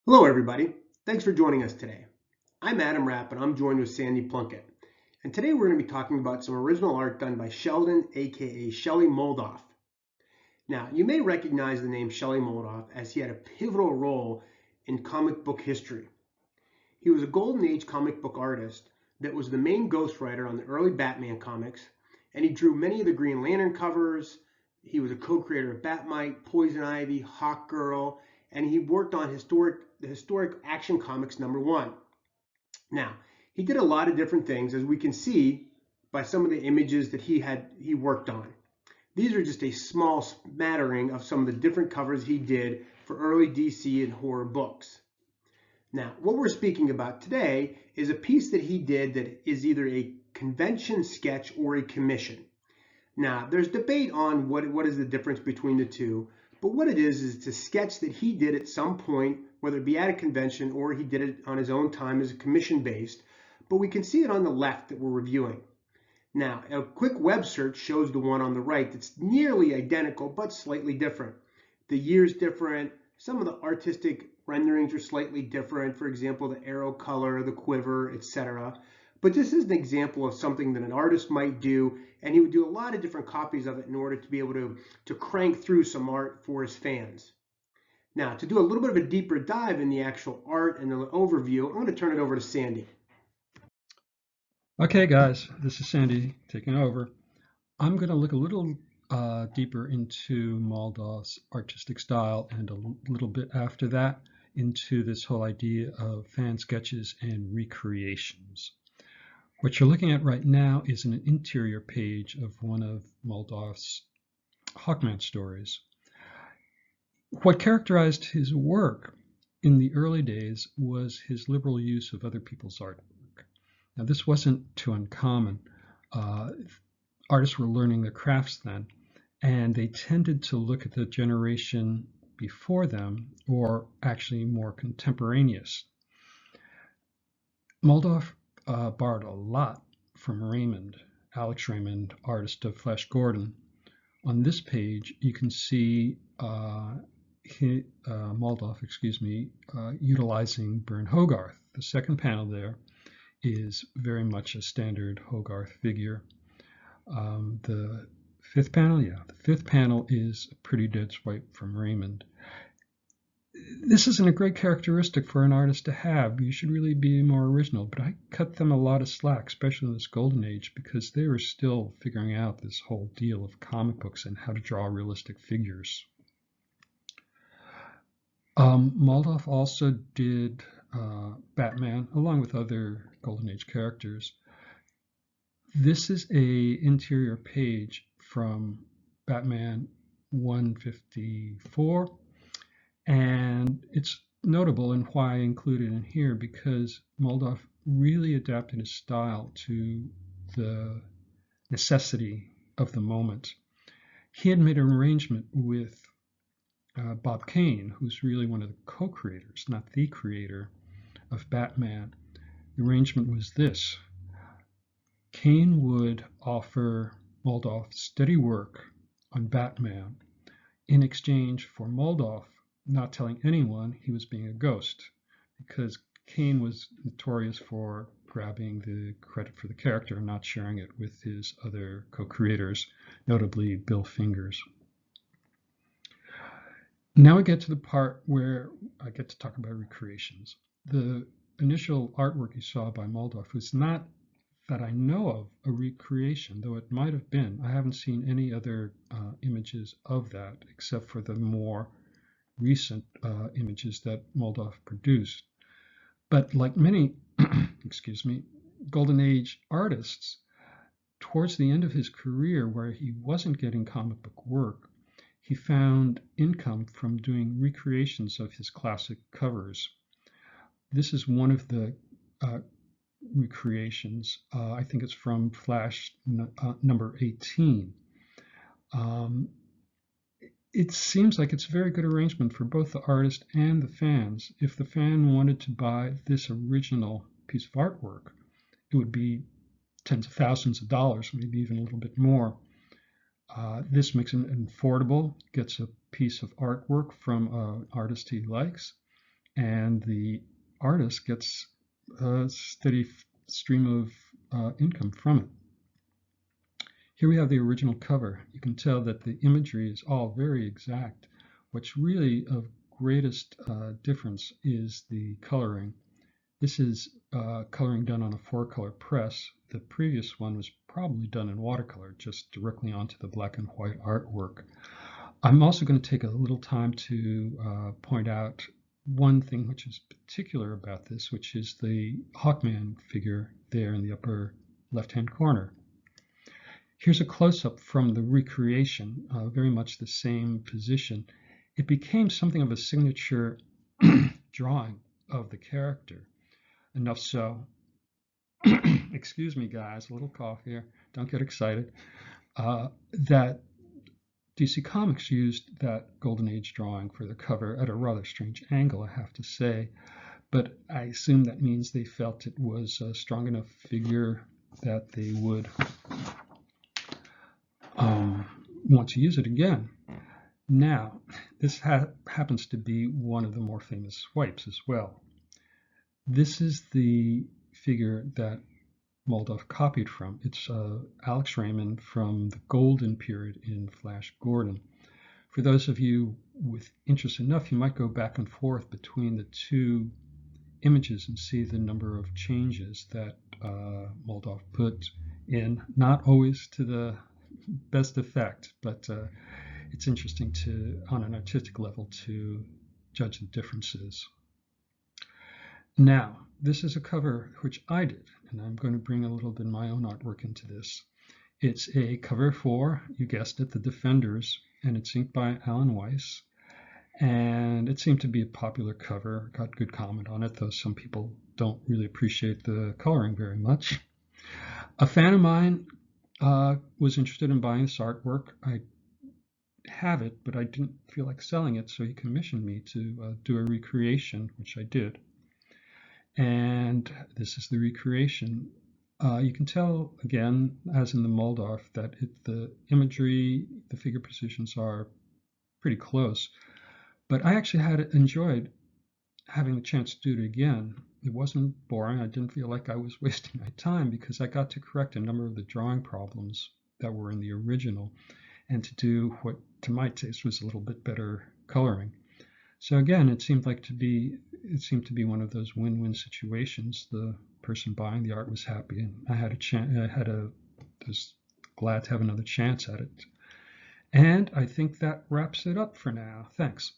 Hello, everybody. Thanks for joining us today. I'm Adam Rapp, and I'm joined with Sandy Plunkett. And today we're going to be talking about some original art done by Sheldon, aka Shelly Moldoff. Now, you may recognize the name Shelly Moldoff as he had a pivotal role in comic book history. He was a Golden Age comic book artist that was the main ghostwriter on the early Batman comics, and he drew many of the Green Lantern covers. He was a co-creator of Batmite, Poison Ivy, Hawkgirl, and he worked on the historic Action Comics #1. Now, he did a lot of different things, as we can see by some of the images that he worked on. These are just a small smattering of some of the different covers he did for early DC and horror books. Now, what we're speaking about today is a piece that he did that is either a convention sketch or a commission. Now, there's debate on what is the difference between the two, but what it is it's a sketch that he did at some point, whether it be at a convention or he did it on his own time as a commission based, but we can see it on the left that we're reviewing. Now, a quick web search shows the one on the right that's nearly identical, but slightly different. The year's different. Some of the artistic renderings are slightly different. For example, the arrow color, the quiver, etc. But this is an example of something that an artist might do, and he would do a lot of different copies of it in order to be able to crank through some art for his fans. Now, to do a little bit of a deeper dive in the actual art and the overview, I'm going to turn it over to Sandy. Okay, guys, this is Sandy taking over. I'm going to look a little deeper into Moldoff's artistic style and a little bit after that into this whole idea of fan sketches and recreations. What you're looking at right now is an interior page of one of Moldoff's Hawkman stories. What characterized his work in the early days was his liberal use of other people's art. Now, this wasn't too uncommon. Artists were learning their crafts then, and they tended to look at the generation before them, or actually more contemporaneous. Moldoff borrowed a lot from Raymond, Alex Raymond, artist of Flash Gordon. On this page, you can see Moldoff, utilizing Byrne Hogarth. The second panel there is very much a standard Hogarth figure. The fifth panel is a pretty dead swipe from Raymond. This isn't a great characteristic for an artist to have. You should really be more original, but I cut them a lot of slack, especially in this golden age, because they were still figuring out this whole deal of comic books and how to draw realistic figures. Moldoff also did Batman, along with other Golden Age characters. This is a interior page from Batman 154, and it's notable and why I included it in here because Moldoff really adapted his style to the necessity of the moment. He had made an arrangement with Bob Kane, who's really one of the co-creators, not the creator, of Batman. The arrangement was this. Kane would offer Moldoff steady work on Batman in exchange for Moldoff not telling anyone he was being a ghost, because Kane was notorious for grabbing the credit for the character and not sharing it with his other co-creators, notably Bill Fingers. Now we get to the part where I get to talk about recreations. The initial artwork you saw by Moldoff was not, that I know of, a recreation, though it might have been. I haven't seen any other images of that except for the more recent images that Moldoff produced. But like many, Golden Age artists, towards the end of his career, where he wasn't getting comic book work, he found income from doing recreations of his classic covers. This is one of the recreations. I think it's from Flash number 18. It seems like it's a very good arrangement for both the artist and the fans. If the fan wanted to buy this original piece of artwork, it would be tens of thousands of dollars, maybe even a little bit more. This makes it affordable, gets a piece of artwork from an artist he likes, and the artist gets a steady stream of income from it. Here we have the original cover. You can tell that the imagery is all very exact. What's really of greatest difference is the coloring. This is coloring done on a 4-color press. The previous one was probably done in watercolor, just directly onto the black and white artwork. I'm also going to take a little time to point out one thing which is particular about this, which is the Hawkman figure there in the upper left-hand corner. Here's a close-up from the recreation, very much the same position. It became something of a signature drawing of the character. Enough so, excuse me guys, a little cough here, don't get excited, that DC Comics used that Golden Age drawing for the cover at a rather strange angle, I have to say, but I assume that means they felt it was a strong enough figure that they would want to use it again. Now, this happens to be one of the more famous swipes as well. This is the figure that Moldoff copied from. It's Alex Raymond from the Golden period in Flash Gordon. For those of you with interest enough, you might go back and forth between the two images and see the number of changes that Moldoff put in, not always to the best effect, but it's interesting to, on an artistic level, to judge the differences. Now, this is a cover which I did, and I'm going to bring a little bit of my own artwork into this. It's a cover for, you guessed it, The Defenders, and it's inked by Alan Weiss. And it seemed to be a popular cover, got good comment on it, though some people don't really appreciate the coloring very much. A fan of mine was interested in buying this artwork. I have it, but I didn't feel like selling it, so he commissioned me to do a recreation, which I did. And this is the recreation. You can tell, again, as in the Moldoff, that the imagery, the figure positions are pretty close. But I actually enjoyed having the chance to do it again. It wasn't boring. I didn't feel like I was wasting my time because I got to correct a number of the drawing problems that were in the original and to do what, to my taste, was a little bit better coloring. So again, it seemed to be one of those win-win situations. The person buying the art was happy, and I was glad to have another chance at it. And I think that wraps it up for now. Thanks.